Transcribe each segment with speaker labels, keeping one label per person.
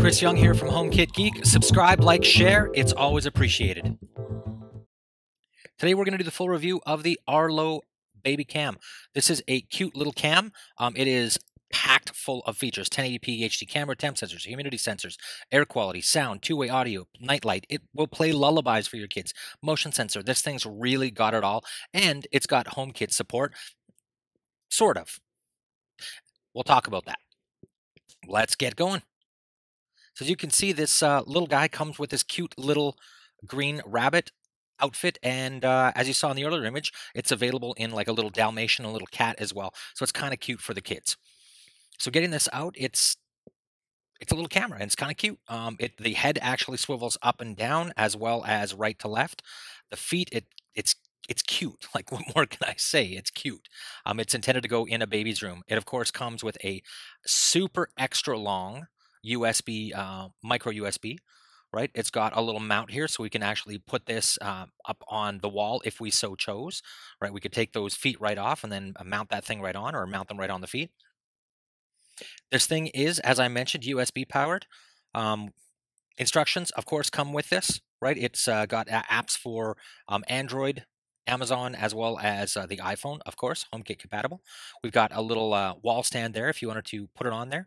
Speaker 1: Chris Young here from HomeKit Geek. Subscribe, like, share. It's always appreciated. Today we're going to do the full review of the Arlo Baby Cam. This is a cute little cam. It is packed full of features: 1080p HD camera, temp sensors, humidity sensors, air quality, sound, two-way audio, night light. It will play lullabies for your kids. Motion sensor. This thing's really got it all. And it's got HomeKit support. Sort of. We'll talk about that. Let's get going. So as you can see, this little guy comes with this cute little green rabbit outfit, and as you saw in the earlier image, it's available in like a little Dalmatian, a little cat as well. So it's kind of cute for the kids. So getting this out, it's a little camera, and it's kind of cute. The head actually swivels up and down as well as right to left. The feet, it's cute. Like, what more can I say? It's cute. It's intended to go in a baby's room. It of course comes with a super extra long USB, micro USB, right? It's got a little mount here, so we can actually put this up on the wall if we so chose, right? We could take those feet right off and then mount that thing right on, or mount them right on the feet. This thing is, as I mentioned, USB powered. Instructions, of course, come with this, right? It's got apps for Android, Amazon, as well as the iPhone, of course, HomeKit compatible. We've got a little wall stand there if you wanted to put it on there.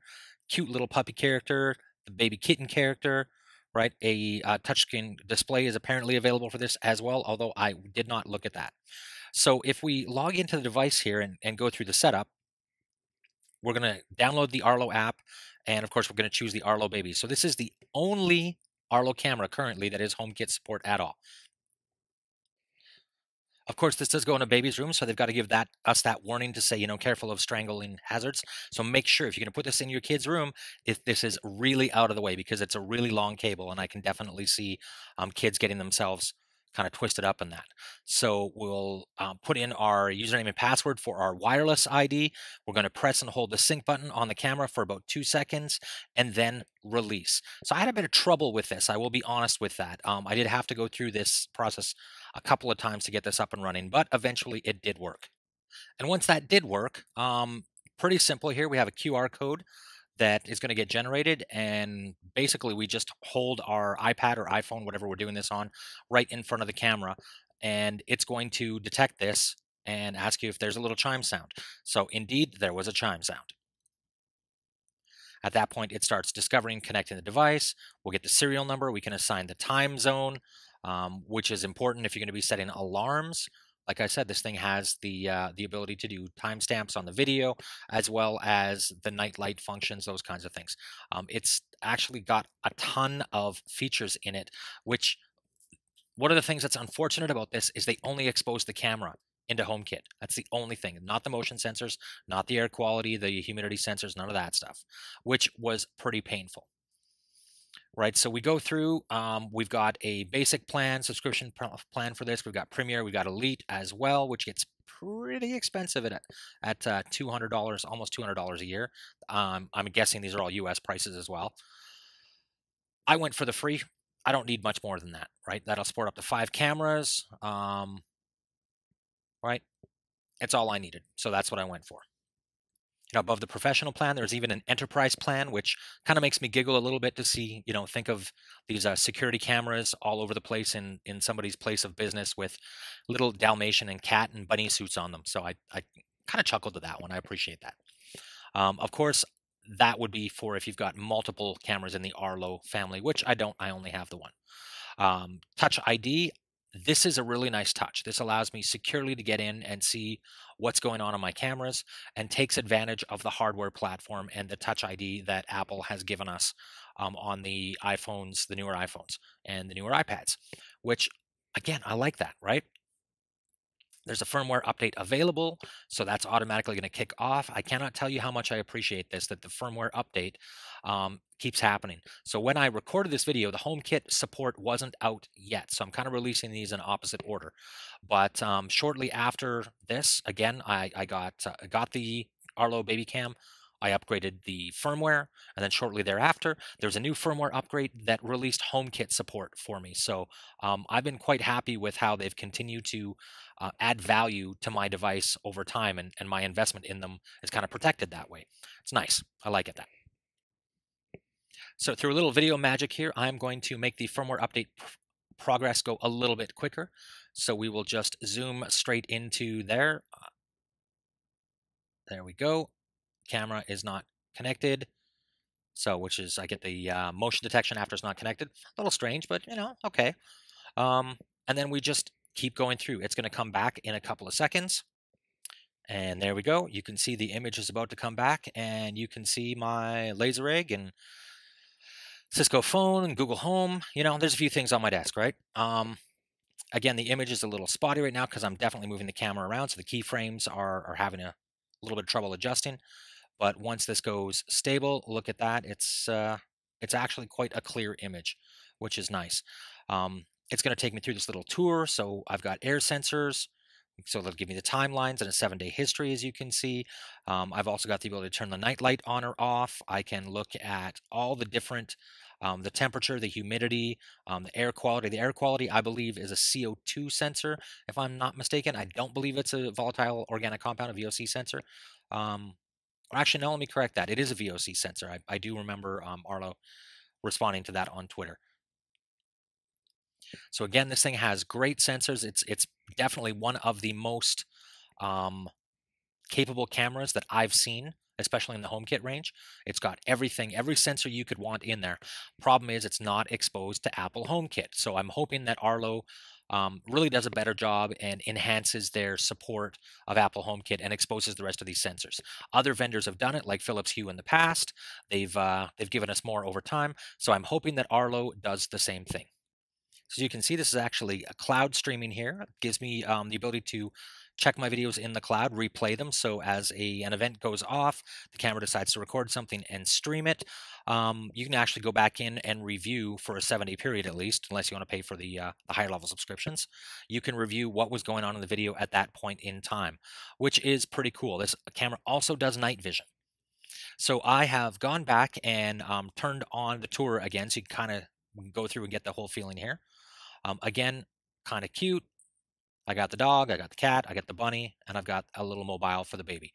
Speaker 1: Cute little puppy character, the baby kitten character, right? A touchscreen display is apparently available for this as well, although I did not look at that. So if we log into the device here and go through the setup, we're going to download the Arlo app, and of course we're going to choose the Arlo Baby. So this is the only Arlo camera currently that is HomeKit support at all. Of course, this does go in a baby's room, so they've got to give us that warning to say, you know, careful of strangling hazards. So make sure if you're going to put this in your kid's room, if this is really out of the way, because it's a really long cable, and I can definitely see kids getting themselves kind of twisted up in that. So we'll put in our username and password for our wireless ID. We're going to press and hold the sync button on the camera for about 2 seconds and then release. So I had a bit of trouble with this. I will be honest with that. I did have to go through this process a couple of times to get this up and running, but eventually it did work. And once that did work, pretty simple here. We have a QR code that is going to get generated, and basically we just hold our iPad or iPhone, whatever we're doing this on, right in front of the camera, and it's going to detect this and ask you if there's a little chime sound. So indeed, there was a chime sound. At that point, it starts discovering, connecting the device. We'll get the serial number. We can assign the time zone, which is important if you're going to be setting alarms. Like I said, this thing has the ability to do timestamps on the video, as well as the night light functions, those kinds of things. It's actually got a ton of features in it, which one of the things that's unfortunate about this is they only expose the camera into HomeKit. That's the only thing, not the motion sensors, not the air quality, the humidity sensors, none of that stuff, which was pretty painful. Right, so we go through, we've got a basic plan, subscription plan for this. We've got Premier, we've got Elite as well, which gets pretty expensive at $200, almost $200 a year. I'm guessing these are all US prices as well. I went for the free. I don't need much more than that, right? That'll support up to 5 cameras, right? It's all I needed, so that's what I went for. You know, above the professional plan, there's even an enterprise plan, which kind of makes me giggle a little bit to see, you know, think of these security cameras all over the place in somebody's place of business with little Dalmatian and cat and bunny suits on them. So I kind of chuckled to that one. I appreciate that. Of course, that would be for if you've got multiple cameras in the Arlo family, which I don't. I only have the one. Touch ID. This is a really nice touch. This allows me securely to get in and see what's going on my cameras, and takes advantage of the hardware platform and the Touch ID that Apple has given us on the iPhones, the newer iPhones and the newer iPads, which again, I like that, right? There's a firmware update available, so that's automatically going to kick off. I cannot tell you how much I appreciate this, that the firmware update keeps happening. So when I recorded this video, the HomeKit support wasn't out yet, so I'm kind of releasing these in opposite order. But shortly after this, again, I got the Arlo Baby Cam. I upgraded the firmware, and then shortly thereafter, there's a new firmware upgrade that released HomeKit support for me. So I've been quite happy with how they've continued to add value to my device over time, and my investment in them is kind of protected that way. It's nice. I like it that. So through a little video magic here, I'm going to make the firmware update progress go a little bit quicker. So we will just zoom straight into there. There we go. Camera is not connected. So, which is, I get the motion detection after it's not connected. A little strange, but okay. Um, and then we just keep going through. It's going to come back in a couple of seconds. And there we go. You can see the image is about to come back, and you can see my laser egg and Cisco phone and Google Home. There's a few things on my desk, right? Again, the image is a little spotty right now because I'm definitely moving the camera around, so the keyframes are having a little bit of trouble adjusting. But once this goes stable, look at that. It's actually quite a clear image, which is nice. It's going to take me through this little tour. So I've got air sensors. So they'll give me the timelines and a 7-day history, as you can see. I've also got the ability to turn the night light on or off. I can look at all the different, the temperature, the humidity, the air quality. The air quality, I believe, is a CO2 sensor, if I'm not mistaken. I don't believe it's a volatile organic compound, a VOC sensor. Or actually, no, let me correct that. It is a VOC sensor. I do remember Arlo responding to that on Twitter. So again, this thing has great sensors. It's definitely one of the most capable cameras that I've seen, especially in the HomeKit range. It's got everything, every sensor you could want in there. Problem is, it's not exposed to Apple HomeKit. So I'm hoping that Arlo really does a better job and enhances their support of Apple HomeKit and exposes the rest of these sensors. Other vendors have done it, like Philips Hue in the past. They've given us more over time. So I'm hoping that Arlo does the same thing. So you can see this is actually a cloud streaming here. It gives me the ability to check my videos in the cloud, replay them. So as an event goes off, the camera decides to record something and stream it. You can actually go back in and review for a 7-day period at least, unless you want to pay for the higher level subscriptions. You can review what was going on in the video at that point in time, which is pretty cool. This camera also does night vision. So I have gone back and turned on the tour again, so you can kind of go through and get the whole feeling here. Again, kind of cute. I got the dog, I got the cat, I got the bunny, and I've got a little mobile for the baby.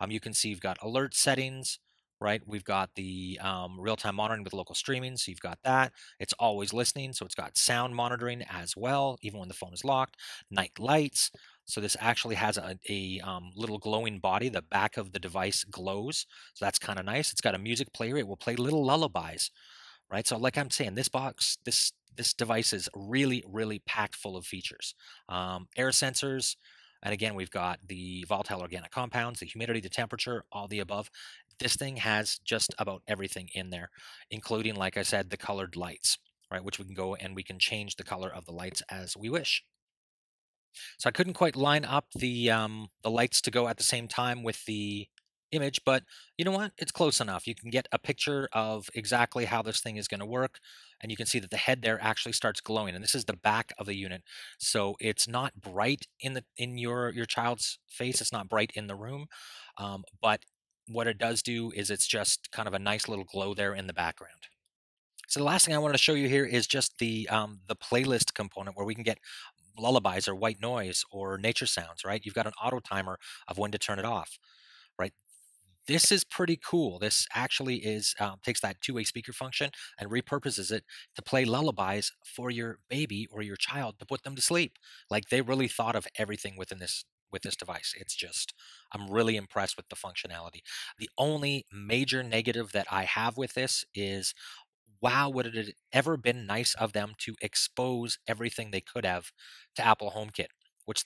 Speaker 1: You can see you've got alert settings, right? We've got the real-time monitoring with local streaming, so you've got that. It's always listening, so it's got sound monitoring as well, even when the phone is locked. Night lights. So this actually has a little glowing body. The back of the device glows, so that's kind of nice. It's got a music player. It will play little lullabies, right? So like I'm saying, this device is really, really packed full of features. Air sensors, and again, we've got the volatile organic compounds, the humidity, the temperature, all the above. This thing has just about everything in there, including, like I said, the colored lights, right? Which we can go and we can change the color of the lights as we wish. So I couldn't quite line up the lights to go at the same time with the image, but you know what? It's close enough. You can get a picture of exactly how this thing is going to work, and you can see that the head there actually starts glowing. And this is the back of the unit, so it's not bright in your child's face. It's not bright in the room, but what it does do is it's just kind of a nice little glow there in the background. So the last thing I wanted to show you here is just the playlist component where we can get lullabies or white noise or nature sounds, right? You've got an auto timer of when to turn it off, right? This is pretty cool. This actually is takes that two-way speaker function and repurposes it to play lullabies for your baby or your child to put them to sleep. Like they really thought of everything with this device. It's just I'm really impressed with the functionality. The only major negative that I have with this is wow, would it have ever been nice of them to expose everything they could have to Apple HomeKit, which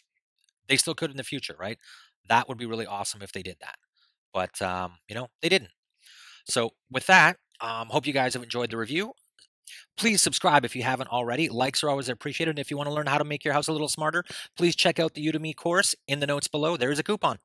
Speaker 1: they still could in the future, right? That would be really awesome if they did that. But, they didn't. So with that, hope you guys have enjoyed the review. Please subscribe if you haven't already. Likes are always appreciated. And if you want to learn how to make your house a little smarter, please check out the Udemy course in the notes below. There is a coupon.